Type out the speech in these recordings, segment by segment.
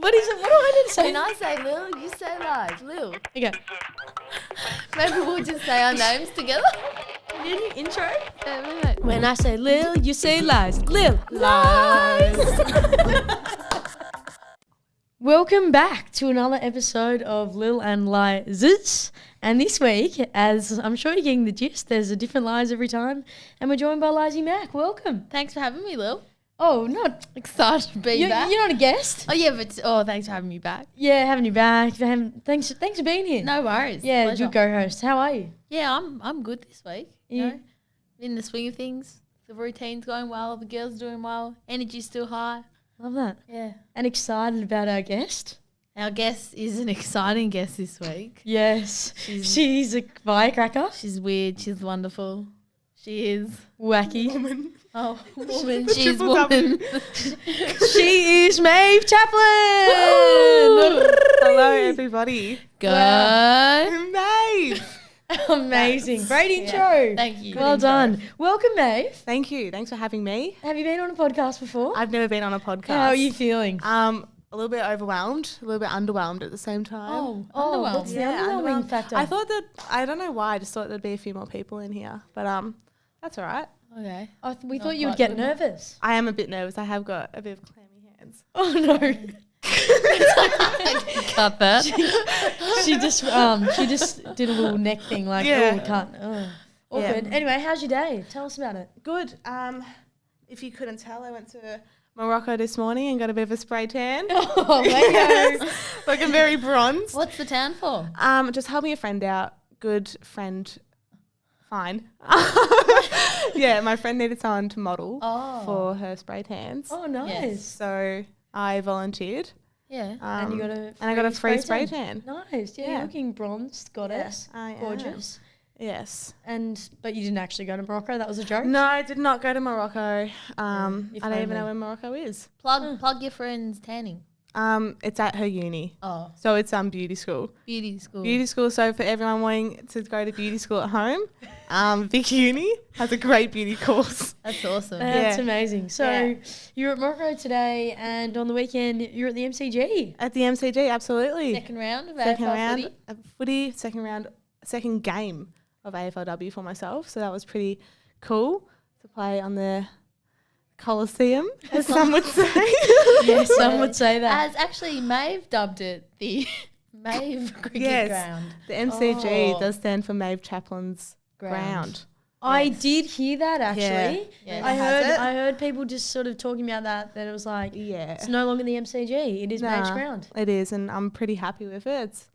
What is it? What do I need to say? When I say Lil, you say Lize. Lil. Okay. Maybe we'll just say our names together. Any intro? Yeah, When I say Lil, you say Lize. Lil. Lize. Welcome back to another episode of Lil and Lize's. And this week, as I'm sure you're getting the gist, there's a different Lize every time. And we're joined by Lize Mac. Welcome. Thanks for having me, Lil. Oh, not Excited to be back. You're not a guest. Oh, yeah, but thanks for having me back. Yeah, having you back. Thanks for being here. No worries. Yeah, Pleasure. good co-host. How are you? Yeah, I'm good this week. You Yeah. know, in the swing of things. The routine's going well. The girls doing well. Energy's still high. Love that. Yeah. And excited about our guest. Our guest is an exciting guest this week. Yes. She's a firecracker. She's weird. She's wonderful. She is Wacky. Oh, woman. She's woman. She is Maeve Chaplin. Hello, everybody. Go. Maeve. Amazing. Great intro. Thank you. Well done. Welcome, Maeve. Thank you. Thanks for having me. Have you been on a podcast before? I've never been on a podcast. How are you feeling? A little bit overwhelmed, a little bit underwhelmed at the same time. Underwhelmed. What's the underwhelming factor? I thought that, I don't know why, I just thought there'd be a few more people in here. But that's all right. Okay. We thought you would get nervous. I am a bit nervous. I have got a bit of clammy hands. Oh, no. Cut that. She just did a little neck thing like, Yeah. oh, can't. Awkward. Yeah. Anyway, how's your day? Tell us about it. Good. If you couldn't tell, I went to Morocco this morning and got a bit of a spray tan. Oh, Lego. Looking very bronze. What's the town for? Just helping a friend out. Good friend. Fine. Yeah, my friend needed someone to model for her spray tans. Oh, nice. Yes. So I volunteered. Yeah. And you got I got a free spray tan. Nice. Yeah, Yeah. you're looking bronzed, goddess. I am. Gorgeous. Yes. But you didn't actually go to Morocco. That was a joke. No, I did not go to Morocco. I don't even only. know where Morocco is. Plug your friend's tanning. It's at her uni. Oh, So it's beauty school. beauty school. Beauty school. So for everyone wanting to go to beauty school at home, Vic Uni has a great beauty course. That's awesome. That's Yeah. amazing. So Yeah. you're at Morocco today, and on the weekend you're at the MCG. At the MCG, absolutely. Second round of Second AFL round footy. of footy, second game of AFLW for myself. So that was pretty cool to play on the Coliseum, as some would say. Yes, some would say that. As actually Maeve dubbed it the Maeve Cricket Yes. Ground. The MCG Oh. does stand for Maeve Chaplin's ground. I did hear that actually. Yeah. I Has it? heard people just sort of talking about that it was like Yeah. it's no longer the MCG. It is Maeve's Nah, ground. It is, and I'm pretty happy with it. It's,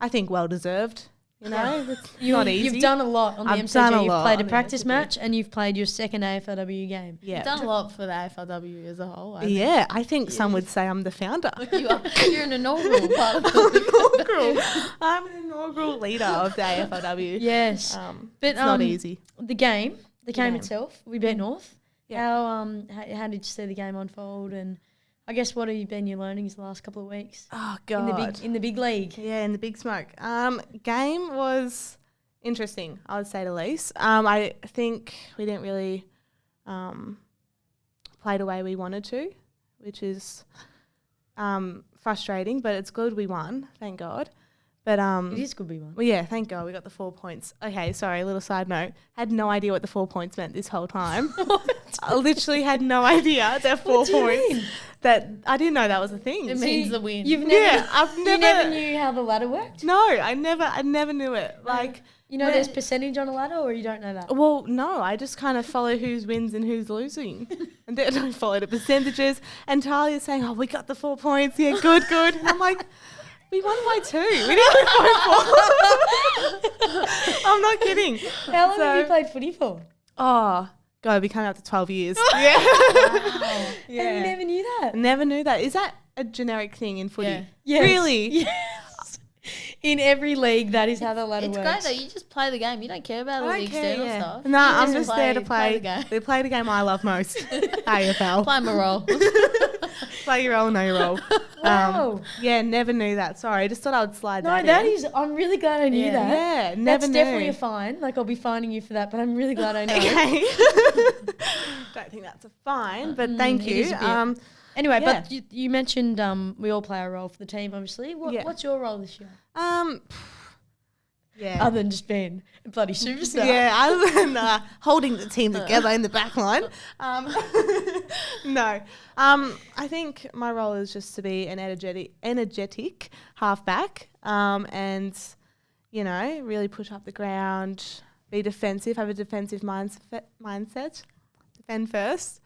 I think, well deserved. You know, it's not easy. You've done a lot on the I've MCG. done a You've lot played a on the practice MCG. match and you've played your second AFLW game. yeah. You've done a lot for the AFLW as a whole. I think. Yeah, I think some would say I'm the founder. You're an inaugural part of the I'm an inaugural leader of the AFLW. Yes. But It's not easy. The game game. itself, we beat North. Yeah. How did you see the game unfold? And I guess what have been your learnings the last couple of weeks Oh in God. the big league? Yeah, in the big smoke. Game was interesting, I would say the least. I think we didn't really play the way we wanted to, which is frustrating, but it's good we won, thank God. But It is good we won. well, yeah, thank God we got the 4 points. Okay, sorry, a little side note. Had no idea what the 4 points meant this whole time. I literally had no idea they're 4 What do you points. mean? That I didn't know that was a thing. It means the win. You've never, Yeah, I've you never- never knew how the ladder worked. No, I never knew it. Like, You know, there's percentage on a ladder, or you don't know that. well, no, I just kind of follow who's wins and who's losing. And then I follow the percentages. And Talia's saying, oh, we got the 4 points. Yeah, good. And I'm like, we won by 2. We didn't win by 4. I'm not kidding. How long have you So- played footy for? Oh, God, we came up to 12 years. Yeah. And you Yeah. never knew that. Never knew that. Is that a generic thing in footy? Yeah. Yes. Really? Yes. In every league, that is how the ladder It's works. great though. You just play the game. You don't care about all the external stuff. No, You I'm just there to play play. the game. They play the game I love most. AFL. Play my role. Play your role, know your role. Wow. Yeah, never knew that. Sorry, I just thought I would slide No, that that in. is. I'm really glad I knew Yeah. that. Yeah, never That's knew. definitely a fine. Like I'll be fining you for that, but I'm really glad I know. Okay. Don't think that's a fine, but thank it you. is a bit. Anyway, Yeah. but you mentioned we all play a role for the team, obviously. Yeah. What's your role this year? Yeah. Other than just being a bloody superstar. Yeah, other than holding the team together in the back line. No. I think my role is just to be an energetic halfback and, you know, really push up the ground, be defensive, have a defensive mindset, defend first.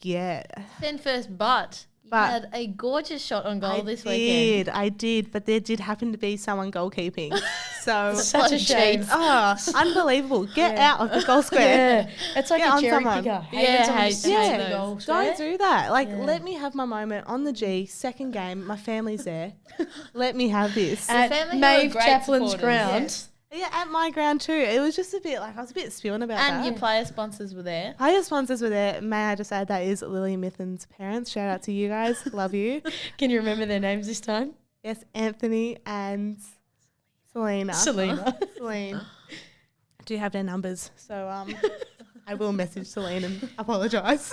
Yeah. Then first, but you But had a gorgeous shot on goal this weekend. I did, but there did happen to be someone goalkeeping. So, Such a shame. unbelievable. Get out of the goal square. Yeah, it's like Get a on cherry someone. picker. Yeah, Hating those. goal square. Don't do that. Like, Yeah. let me have my moment on the G, second game, my family's there. Let me have this. At family who Maeve are great Chaplin's supporters. ground. Yes. Yeah, at my ground too. It was just a bit like, I was a bit spewing about And that. your player sponsors were there. Player sponsors were there. May I just add that is Lily Mithen's parents. Shout out to you guys. Love you. Can you remember their names this time? Yes, Anthony and Selena. Selena. Celine. Do have their numbers. So I will message Celine and apologise.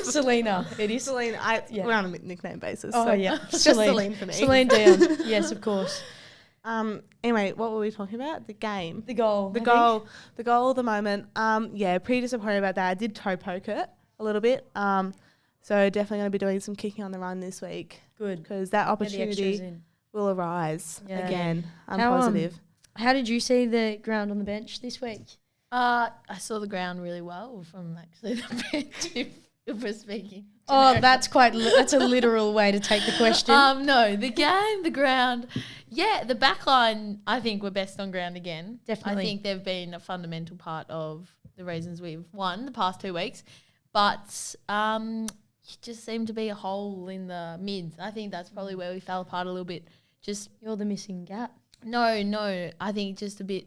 Selena. It is. Celine, Yeah. we're on a nickname basis. Oh, so yeah. It's just Celine for me. Celine Dion. Yes, of course. Anyway, what were we talking about? The game. The goal. The I goal. The goal of the moment. Yeah, pretty disappointed about that. I did toe poke it a little bit. So definitely going to be doing some kicking on the run this week think. Good. because that Get the extras opportunity in. will arise Yeah. again. I'm How, positive. How did you see the ground on the bench this week? I saw the ground really well from actually the bench, if we're speaking. Oh, that's that's a literal way to take the question. No, the game, the ground. Yeah, the back line, I think we're best on ground again. Definitely. I think they've been a fundamental part of the reasons we've won the past 2 weeks. But it just seemed to be a hole in the mids. I think that's probably where we fell apart a little bit. Just You're the missing gap. No, I think just a bit,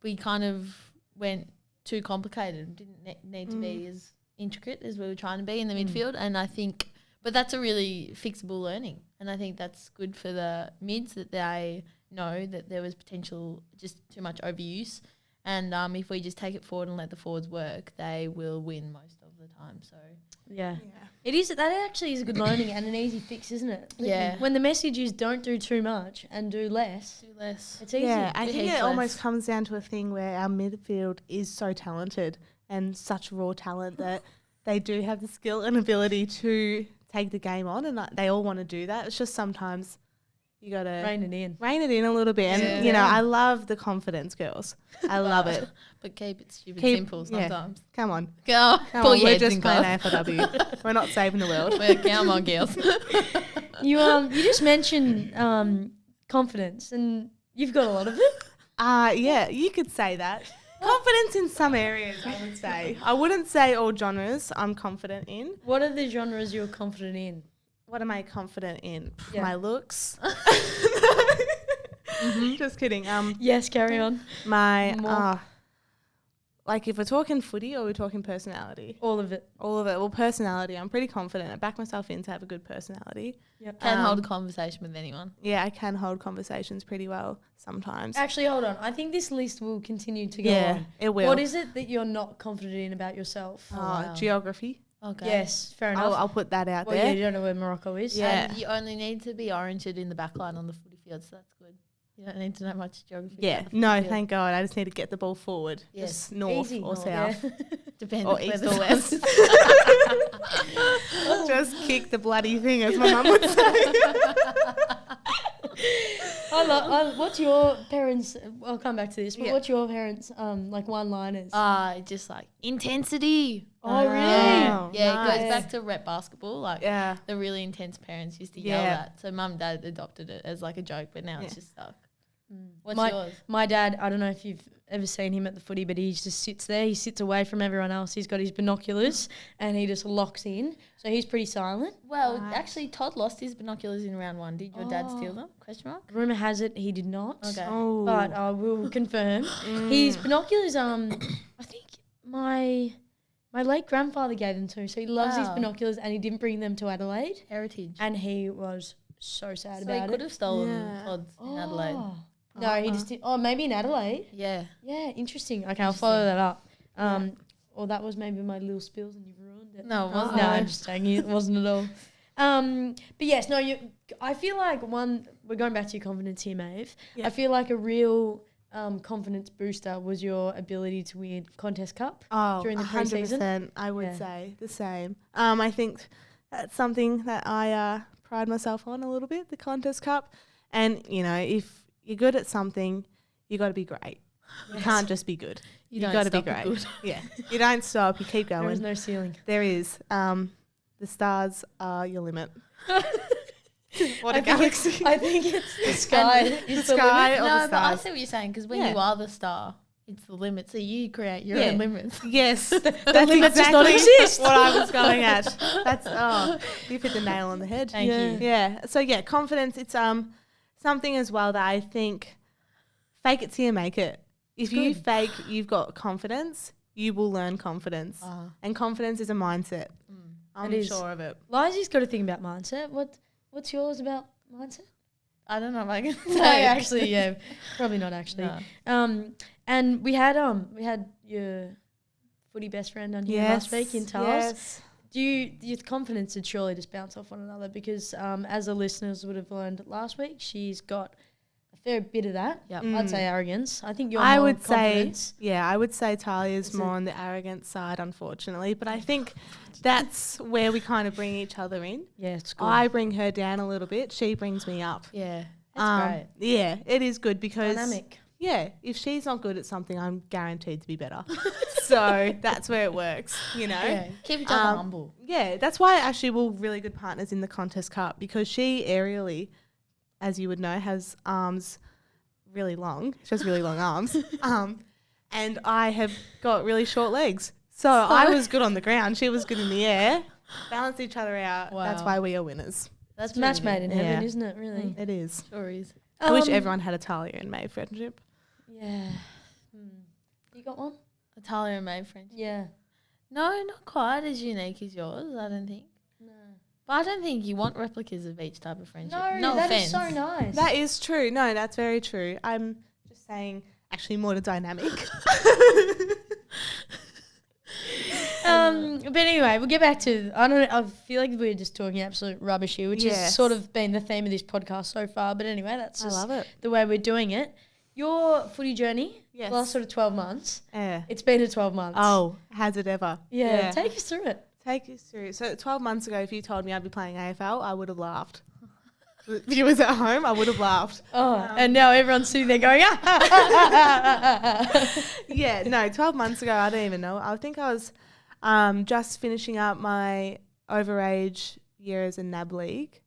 we kind of went too complicated. Didn't need to be as intricate as we were trying to be in the midfield. And I think, but that's a really fixable learning. And I think that's good for the mids that they know that there was potential, just too much overuse. And if we just take it forward and let the forwards work, they will win most of the time. So Yeah. It is. That actually is a good learning and an easy fix, isn't it? Yeah. When the message is don't do too much and do less, do less. it's easy. Yeah, I Do think heaps it almost less. comes down to a thing where our midfield is so talented and such raw talent that they do have the skill and ability to take the game on, and they all want to do that. It's just sometimes you got to Rein it in. rein it in a little bit. And, you know, I love the confidence, girls. I love it. But keep it stupid Keep- simple yeah. sometimes. Come on. Go, Come pull on. your We're heads just in playing close. AFLW. We're not saving the world. Come on, girls. You just mentioned confidence, and you've got a lot of it. Yeah, you could say that. Confidence in some areas, I would say. I wouldn't say all genres I'm confident in. What are the genres you're confident in? What am I confident in? Yeah. My looks. Just kidding. Yes, carry on. My More. like if we're talking footy or we're talking personality, All of it. all of it. Well, personality. I'm pretty confident. I back myself in to have a good personality. Yep. Can hold a conversation with anyone. Yeah, I can hold conversations pretty well sometimes. Actually, hold on. I think this list will continue to go Yeah, on. it will. What is it that you're not confident in about yourself? wow. Geography. Okay. Yes, fair enough. I'll put that out well, there. yeah, you don't know where Morocco is. Yeah. And you only need to be oriented in the back line on the footy field, so that's good. You don't need to know much geography. Yeah, about the no, footy field. thank God. I just need to get the ball forward. Yes. Just north Easy. or Yeah. south. Depends Or where east the or west. sun's- Just kick the bloody thing, as my mum would say. What's your parents? I'll come back to this. But Yeah. what's your parents? Like one-liners. Just like intensity. Oh, really? Oh, Yeah, it nice. goes back to rep basketball. Like Yeah. the really intense parents used to yell Yeah. that. So mum and dad adopted it as like a joke, but now it's just stuck. What's My- yours? My dad, I don't know if you've ever seen him at the footy, but he just sits there. He sits away from everyone else. He's got his binoculars and he just locks in. So he's pretty silent. Well, Nice. actually, Todd lost his binoculars in round 1. Did your dad steal them? Question mark. Rumour has it he did not. Okay. Oh. But I will confirm. His binoculars, I think my late grandfather gave them to him. So he loves his Wow. binoculars and he didn't bring them to Adelaide. Heritage. And he was so sad So he about could it. have stolen Yeah. Todd's in Adelaide. Oh. No, he just did. Oh, maybe in Adelaide. Yeah. Yeah, interesting. Okay, I'll follow that up. Or that was maybe my little spills and you've ruined No, it wasn't. No, I'm just saying it wasn't at all. But yes, no, I feel like we're going back to your confidence here, Maeve. Yeah. I feel like a real confidence booster was your ability to win Contest Cup during the pre-season. 100%, I would say the same. I think that's something that I pride myself on a little bit, the Contest Cup. And, you know, if you're good at something, you got to be great. You can't just be good. You got don't to be stop at great. good. Yeah. You don't stop. You keep There is going. no ceiling. There is. The stars are your limit. What I a think galaxy. I think it's the sky. Is the sky limit. or No, the but I stars. see what you're saying because when Yeah. you are the star, it's the limit. So you create your Yeah. own limits. Yes. That's limit does not exactly exist. what I was going at. That's, you've hit the nail on the head. Thank Yeah. you. Yeah. So yeah, confidence. It's something as well that I think fake it till you make it. If you good. fake you've got confidence, you will learn confidence, Uh-huh. and confidence is a mindset. I'm It is. sure of it. Liza's got to think about mindset. What's yours about mindset? I don't know if I can No, say it. actually, yeah, probably not actually. No. And we had your footy best friend on here last week in Tars. Yes. Your confidence would surely just bounce off one another because as the listeners would have learned last week, she's got a fair bit of that. Yep. I'd say arrogance. I think you're I more would say, confidence. yeah, I would say Talia's Is it- more on the arrogant side, unfortunately. But I think that's where we kind of bring each other in. Yeah, it's good. I bring her down a little bit. She brings me up. Yeah, that's great. Yeah, it is good because Dynamic. yeah, if she's not good at something, I'm guaranteed to be better. So that's where it works, you know. Yeah, keep each other humble. Yeah, that's why actually we're really good partners in the Contest Cup because she aerially, as you would know, has arms really long. She has really long arms. And I have got really short legs. So I was good on the ground. She was good in the air. Balance each other out. Wow. That's why we are winners. That's It's match made in heaven, Yeah. isn't it? Really. It is. stories. I wish Um, everyone had a Talia and Maeve friendship. Yeah. You got one? Natalia and Maeve friendship. Yeah. No, not quite as unique as yours. I don't think. No. But I don't think you want replicas of each type of friendship. No, that offense. is so nice. That is true. No, that's very true. I'm just saying actually more to dynamic. But anyway, we'll get back to. I feel like we're just talking absolute rubbish here, which has Yes. sort of been the theme of this podcast so far. But anyway, that's I just love it. the way we're doing it. Your footy journey, Yes. last sort of 12 months. Yeah. It's been a 12 months. Oh, has it ever? yeah. Take us through it. Take us through. So 12 months ago, if you told me I'd be playing AFL, I would have laughed. Viewers at home, I would have laughed. Oh, and now everyone's sitting there going, Yeah, no, 12 months ago, I don't even know. I think I was just finishing up my overage year as a NAB league.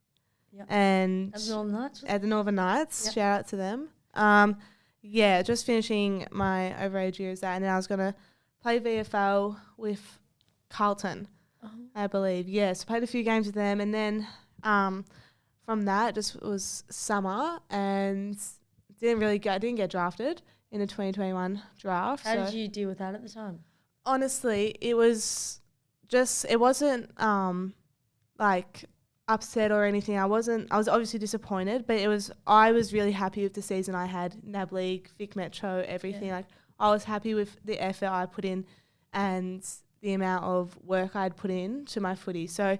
Yep. And As Northern Knights. at the Northern Knights, Yep. shout out to them. Yeah, just finishing my overage year as that, and then I was going to play VFL with Carlton, I believe. Yeah, so played a few games with them, and then from that, just was summer, and didn't get drafted in the 2021 draft. How so did you deal with that at the time? honestly, it was just, it wasn't like upset or anything. I was obviously disappointed, but I was really happy with the season I had, NAB League, Vic Metro, everything. Yeah. Like I was happy with the effort I put in and the amount of work I'd put in to my footy. So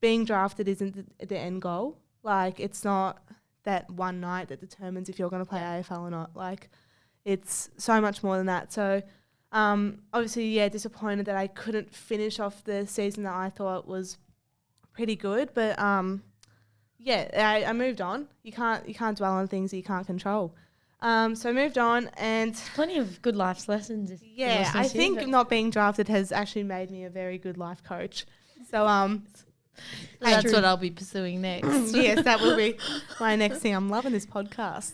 being drafted isn't the end goal. Like it's not that one night that determines if you're going to play AFL or not. Like it's so much more than that. So obviously, yeah, disappointed that I couldn't finish off the season that I thought was pretty good. But yeah, I moved on. You can't dwell on things that you can't control. So I moved on, and Plenty of good life lessons. if you're yeah, listening I to, think but- not being drafted has actually made me a very good life coach. So That's true. what I'll be pursuing next. yes, that will be my next thing. I'm loving this podcast.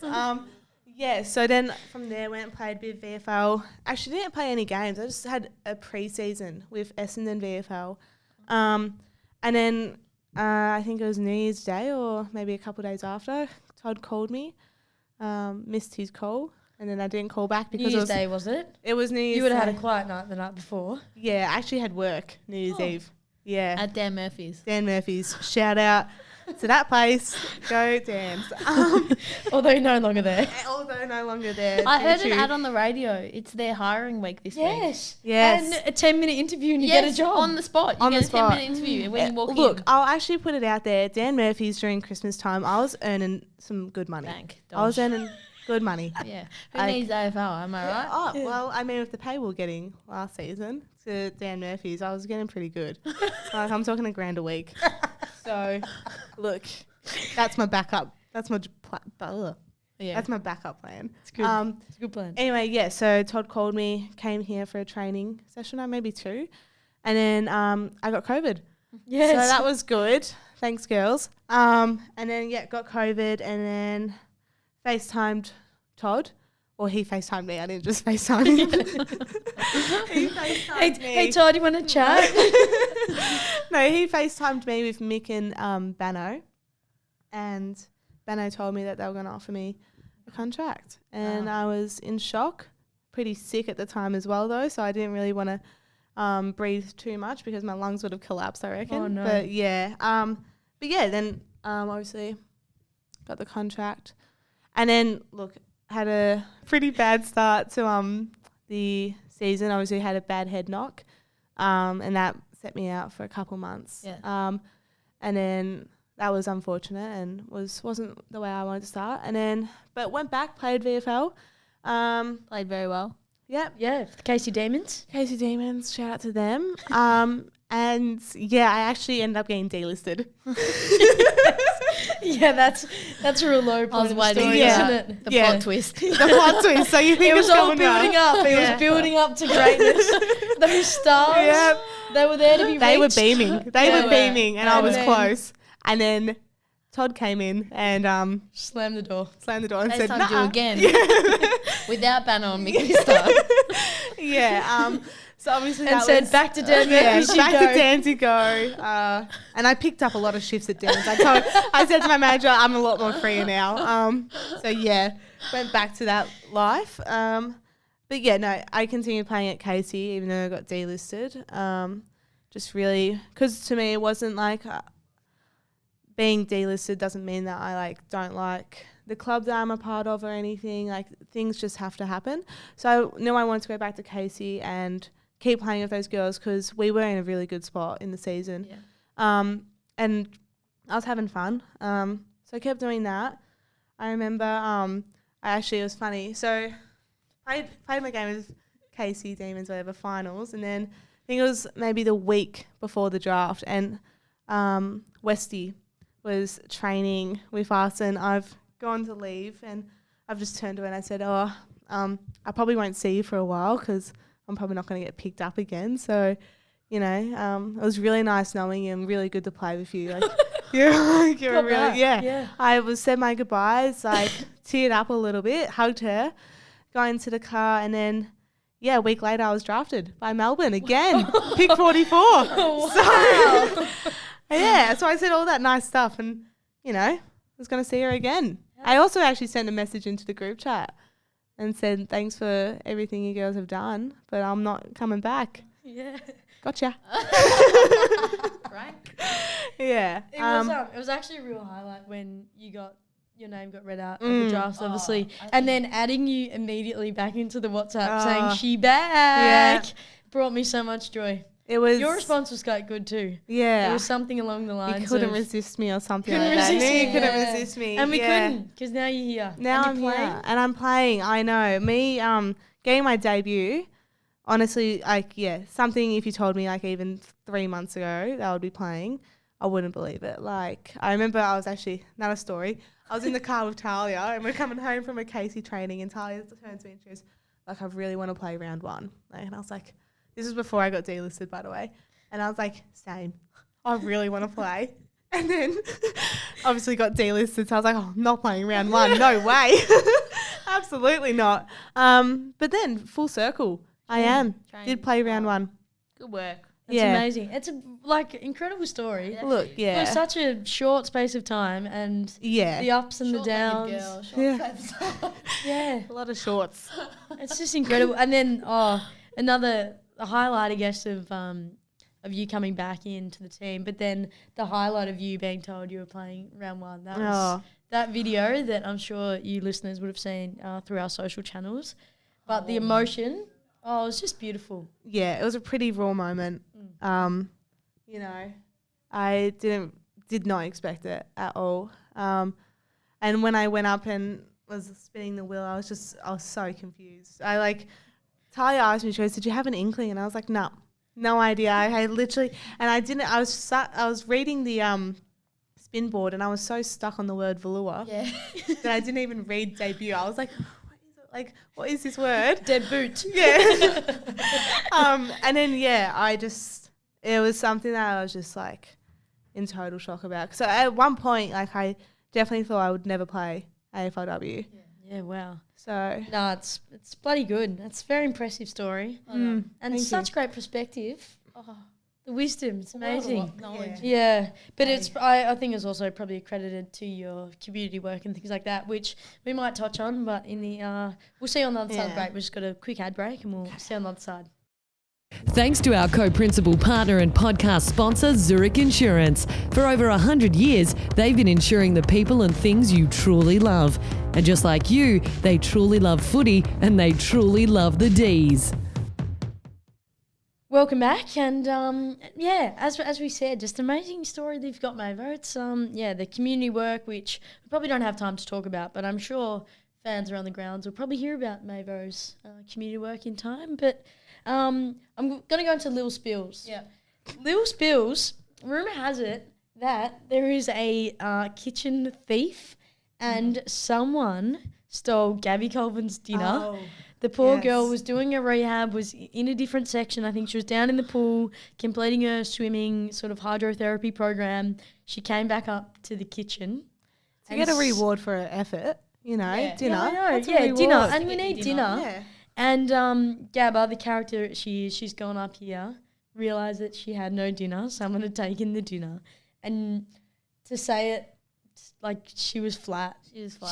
Yeah, so then from there went and played a bit of VFL. Actually didn't play any games. I just had a pre-season with Essendon VFL. And then I think it was New Year's Day or maybe a couple of days after, Todd called me, missed his call, and then I didn't call back because New Year's Day, was it? it was New Year's You would have Day. had a quiet night the night before. Yeah, I actually had work New Year's Eve. Yeah. At Dan Murphy's. Dan Murphy's, shout out. So that place, go dance. Although no longer there. Although no longer there. I heard due an to- ad on the radio. It's their hiring week this week. Yes. Yes. And a 10-minute interview and you Yes, get a job. on the spot. You On get the a spot. 10-minute interview when you walk Look, in. I'll actually put it out there. Dan Murphy's during Christmas time, I was earning some good money. Bank. I was earning good money. Yeah. Who Like- needs AFL? Am I right? Oh, well, I mean, with the pay we were getting last season to Dan Murphy's, I was getting pretty good. Like, I'm talking $1,000 a week. So, look, that's my backup. That's my Yeah. that's my backup plan. It's good. It's a good plan. Anyway, yeah, so Todd called me, came here for a training session, maybe 2, and then I got COVID. Yes. So that was good. Thanks, girls. And then, got COVID and then FaceTimed Todd. Or he FaceTimed me. I didn't just FaceTime him. He FaceTimed me. Hey, Todd, you want to chat? No, he FaceTimed me with Mick and Bano. And Bano told me that they were going to offer me a contract. And I was in shock. Pretty sick at the time as well, though. So I didn't really want to breathe too much because my lungs would have collapsed, I reckon. Oh, no. But yeah. Then obviously got the contract. And then, look, had a pretty bad start to the season. Obviously had a bad head knock. And that set me out for a couple months. Yeah. And then that was unfortunate and wasn't the way I wanted to start. And then, but went back, played VFL. Played very well. Yep. Yeah, the Casey Demons. Casey Demons, shout out to them. And yeah, I actually ended up getting delisted. Yeah, that's a real low point I was of the waiting story, for isn't that. it? The Yeah. plot twist. The plot twist. So you think It was it's all coming building up. up. It Yeah. was building up to greatness. Those stars, Yep. they were there to be They were reached. beaming. They Yeah. were beaming, and And I was then- close. And then Todd came in and Slam the door. slammed the door and said, FaceTimed you "Nah." again. Without Banner on Mick this time. Yeah. So obviously And that said, was, back to Dan yeah, Murphy's you back go. to Dan to go. And I picked up a lot of shifts at Dan's. I said to my manager, I'm a lot more freer now. So yeah, went back to that life. But yeah, no, I continued playing at Casey even though I got delisted. Just really, because to me it wasn't like being delisted doesn't mean that I don't like the club that I'm a part of or anything. Like things just have to happen. So I knew I wanted to go back to Casey and keep playing with those girls because we were in a really good spot in the season. Yeah. And I was having fun. So I kept doing that. I remember it was funny. So I played my game with Casey, Demons, whatever, finals. And then I think it was maybe the week before the draft. And Westy was training with us and I've gone to leave and I've just turned to her and I said, I probably won't see you for a while because I'm probably not going to get picked up again. So, it was really nice knowing you and really good to play with you. Like, you're Got really, that. yeah. I said my goodbyes, teared up a little bit, hugged her, got into the car, and then, a week later I was drafted by Melbourne again, pick 44. Wow. So, yeah, so I said all that nice stuff and, I was going to see her again. I also actually sent a message into the group chat and said, thanks for everything you girls have done, but I'm not coming back. Yeah. Gotcha. Right? Yeah. It was actually a real highlight when your name got read out at the Mm. drafts, obviously, I and then adding you immediately back into the WhatsApp saying Oh. she back brought me so much joy. It was Your response was quite good too. Yeah. It was something along the You lines couldn't of resist me or something Couldn't like that. resist You me, couldn't yeah. resist me. and we yeah. couldn't because now you're here. Now and I'm you're here and I'm playing. I know. Me getting my debut, honestly, something if you told me even 3 months ago that I would be playing, I wouldn't believe it. I remember I was actually, not a story, I was in the car with Talia and we're coming home from a Casey training and Talia turns to me and she goes, I really want to play round 1. And I was like, this was before I got delisted, by the way. And I was like, same. I really want to play. And then obviously got delisted. So I was like, I'm not playing round 1. No way. Absolutely not. But then full circle. I am. Did play round 1. Good work. It's amazing. It's a incredible story. Yeah. Look, For yeah. such a short space of time and Yeah. the ups and the downs. Yeah. Yeah. A lot of shorts. It's just incredible. And then a highlight, I guess, of of you coming back into the team, but then the highlight of you being told you were playing round one. That was that video that I'm sure you listeners would have seen through our social channels. But the emotion, it was just beautiful. Yeah, it was a pretty raw moment. You know, I did not expect it at all. And when I went up and was spinning the wheel, I was so confused. Talia asked me, she goes, "Did you have an inkling?" And I was like, no idea. I literally, and I was reading the spin board and I was so stuck on the word velour that I didn't even read debut. I was like, what is it? Like, what is this word? Debut. Yeah. And then, it was something that I was just like in total shock about. So at one point, like, I definitely thought I would never play AFLW. Yeah, wow. So no, it's bloody good. That's a very impressive story. And such great perspective. Oh, the wisdom, it's amazing. Knowledge. Yeah. But I think it's also probably accredited to your community work and things like that, which we might touch on, but in the we'll see on the other side of the break. We've just got a quick ad break and we'll see on the other side. Thanks to our co-principal partner and podcast sponsor, Zurich Insurance. For over 100 years, they've been insuring the people and things you truly love. And just like you, they truly love footy and they truly love the D's. Welcome back, and as we said, just an amazing story that you've got, Maeve. It's the community work, which we probably don't have time to talk about, but I'm sure fans around the grounds will probably hear about Maeve's community work in time. But I'm going to go into Lil Spills. Yeah. Lil Spills, rumour has it that there is a kitchen thief and someone stole Gabby Colvin's dinner. Oh, the poor girl was doing a rehab, was in a different section. I think she was down in the pool completing her swimming sort of hydrotherapy program. She came back up to the kitchen. to get a reward for her effort, dinner. Yeah, I know. That's a Yeah, reward. dinner. And we need dinner. Yeah. And Gabba, the character she's gone up here, realised that she had no dinner. Someone had taken the dinner. And to say it, like, she was flat.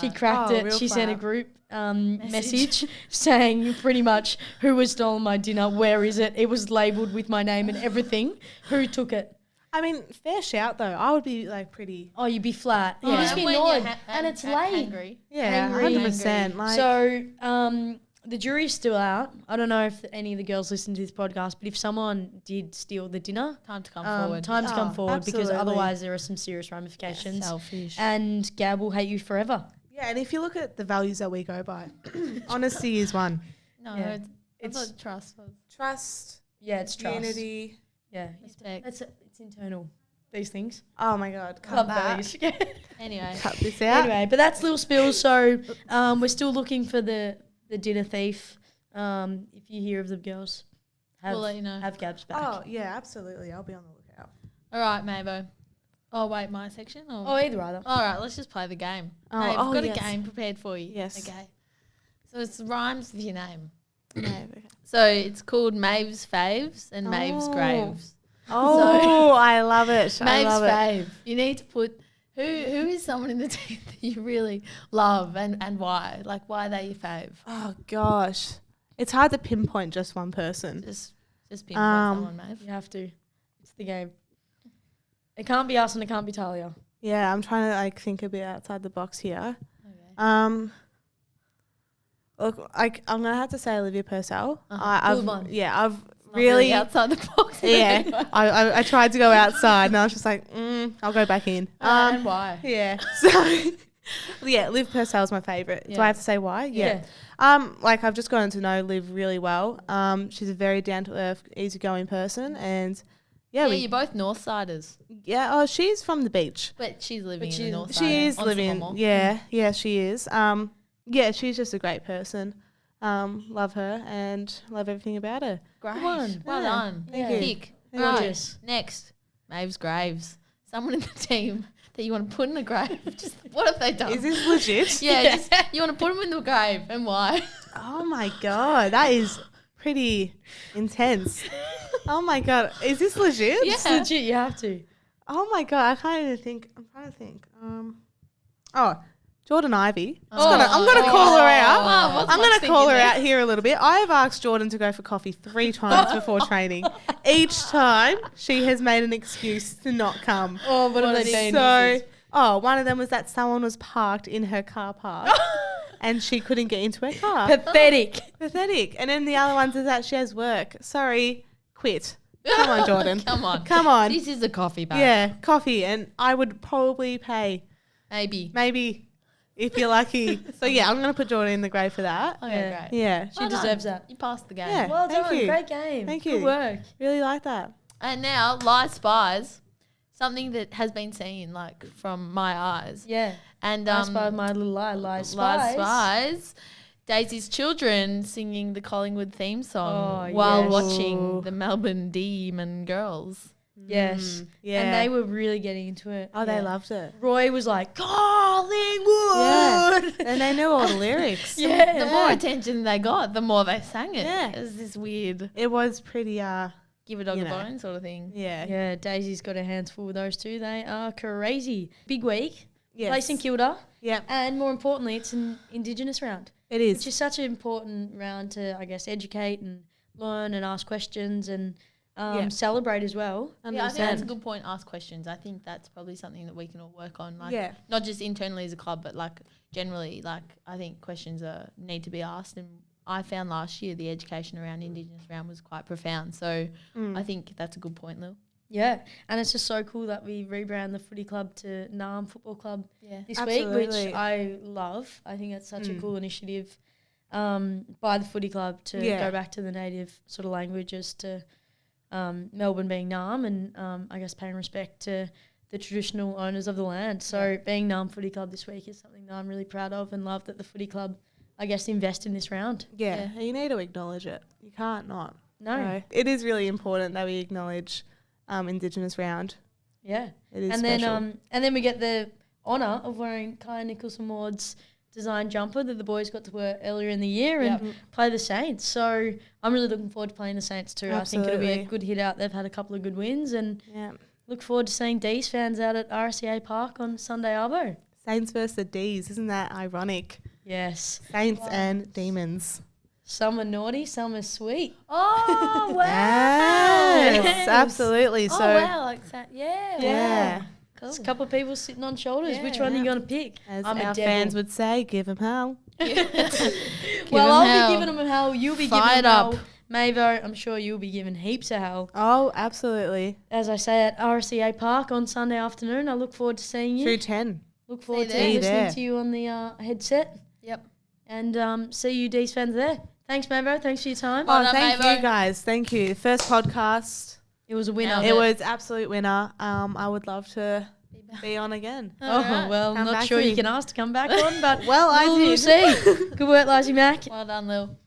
She cracked it. She sent a group message saying pretty much, who has stolen my dinner? Where is it? It was labelled with my name and everything. Who took it? I mean, fair shout though. I would be like pretty. Oh, you'd be flat. Yeah. You'd just be And when annoyed. you're And it's late. Angry. Yeah, Angry. 100%. Like, So the jury's still out. I don't know if any of the girls listen to this podcast, but if someone did steal the dinner, Time to come forward. time to come forward, because absolutely. otherwise there are some serious ramifications. Selfish. And Gab will hate you forever. yeah, and if you look at the values that we go by, honesty is one. No, Yeah. it's I thought trust was Trust, Yeah, it's trust. unity. Yeah, respect. it's internal. These things. Oh my God, cut Club that. values. Anyway. Cut this out. Anyway, but that's Lil Spills. So we're still looking for the dinner thief. If you hear of the girls, We'll let you know. have Gabs back. Oh yeah, absolutely. I'll be on the lookout. All right, Mabo. Oh, wait, my section? Or? Oh, either either. All right, let's just play the game. Oh, Hey, I've got yes. a game prepared for you. Yes. Okay. So it's rhymes with your name. Okay. So it's called Maeve's Faves and Maeve's Oh. Graves. Oh, I love it. I Maeve's love it. Fave. You need to put who is someone in the team that you really love and why? Like, why are they your fave? Oh gosh, it's hard to pinpoint just one person. Just pinpoint someone, Maeve. You have to. It's the game. It can't be us and it can't be Talia. Yeah, I'm trying to like think a bit outside the box here. Okay. Look, I'm gonna have to say Olivia Purcell. Good one. Yeah, I've Not really, outside the box. yeah. I tried to go outside and I was just like, I'll go back in. And why? Yeah. So, yeah, Liv Purcell's my favourite. Do Yeah. I have to say why? Yeah. Like I've just gotten to know Liv really well. She's a very down to earth, easygoing person, and Yeah, you're both Northsiders, oh, she's from the beach. but she's living in the she's- North Side. She is on living. Sycamore. Yeah, she is. Yeah, she's just a great person. Love her and love everything about her. Great. one. Well Yeah. done. Thank you. Pick. Thank Right. Gorgeous. Next, Maeve's Graves. Someone in the team that you want to put in a grave. Just, what have they done? Is this legit? yeah, just, you want to put them in the grave, and why? Oh my god, that is pretty intense. Oh my god, is this legit? Yeah. It's legit. You have to. Oh my god, I can't even think. I'm trying to think. Jordan Ivy. Oh. I'm gonna call her out. Oh, what's I'm Mike gonna call her thinking out here a little bit. I have asked Jordan to go for coffee 3 times before training. Each time she has made an excuse to not come. Oh, what have they been? So, one of them was that someone was parked in her car park and she couldn't get into her car. Pathetic. Pathetic. And then the other ones is that she has work. Sorry, quit. Come on, Jordan. Come on. Come on. This is a coffee bag. Yeah, coffee. And I would probably pay, maybe, if you're lucky. So, yeah, I'm going to put Jordan in the grade for that. Okay, Yeah. great. Yeah. She deserves that. You passed the game. Yeah. Well Thank done. you. Great game. Thank Good you. work. Really like that. And now, Lize spies something that has been seen, like, from my eyes. Yeah. And I spy my little eye. Lies Lize spies. spies Daisy's children singing the Collingwood theme song Oh, while yes. watching the Melbourne Demon Girls. Yes. Yeah. And they were really getting into it. Oh, they loved it. Roy was like, Collingwood. Yeah. And they knew all the lyrics. Yeah. The more attention they got, the more they sang it. Yeah. It was this weird It was pretty, give a dog You a know. bone sort of thing. yeah. Yeah, Daisy's got her hands full with those two. They are crazy. Big week. Yes. Place in Kilda. Yep. And more importantly, it's an Indigenous round, It is. which is such an important round to, I guess, educate and learn and ask questions and celebrate as well. Yeah, I think that's a 100%. good point. Ask questions. I think that's probably something that we can all work on. Like, Yeah. not just internally as a club, but like generally. Like, I think questions need to be asked. And I found last year the education around Indigenous round was quite profound. So I think that's a good point, Lil. Yeah, and it's just so cool that we rebrand the footy club to Naarm Football Club Yeah. this week, which Absolutely. I love. I think it's such a cool initiative by the footy club to go back to the native sort of languages, to Melbourne being Naarm, and I guess paying respect to the traditional owners of the land. So being Naarm Footy Club this week is something that I'm really proud of, and love that the footy club, I guess, invest in this round. Yeah. You need to acknowledge it. You can't not. No. So it is really important that we acknowledge Indigenous round. Yeah. It is And special. then we get the honour of wearing Kaya Nicholson Ward's design jumper that the boys got to wear earlier in the year and play the Saints. So I'm really looking forward to playing the Saints too. I think it'll be a Absolutely. good hit out. They've had a couple of good wins, and Yeah. look forward to seeing D's fans out at RCA Park on Sunday arvo. Saints versus the D's. Isn't that ironic? Yes. Saints and demons. Some are naughty, some are sweet. Oh, wow. Yes, absolutely. Oh, So, wow. Like that. Yeah. yeah. Wow. Cool. There's a couple of people sitting on shoulders. Yeah, Which one are you yeah. going to pick? As I'm a our devil. fans would say, give 'em hell. Well, 'em I'll hell. be giving them hell. You'll be Fired giving them up. hell. Mavo, I'm sure you'll be giving heaps of hell. Oh, absolutely. As I say, at RCA Park on Sunday afternoon. I look forward to seeing you. True 10. Look forward to there. listening there. to you on the headset. Yep. And see you D's fans there. Thanks, Mavo. Thanks for your time. Well Oh, done, thank Mavo. you guys. Thank you. First podcast. It was a winner. Nailed It was absolute winner. I would love to be on again. Oh, Alright. well, Come not back sure you in. can ask to come back on, but Well, I we'll did. see. Good work, Lizzie Mac. Well done, Lil.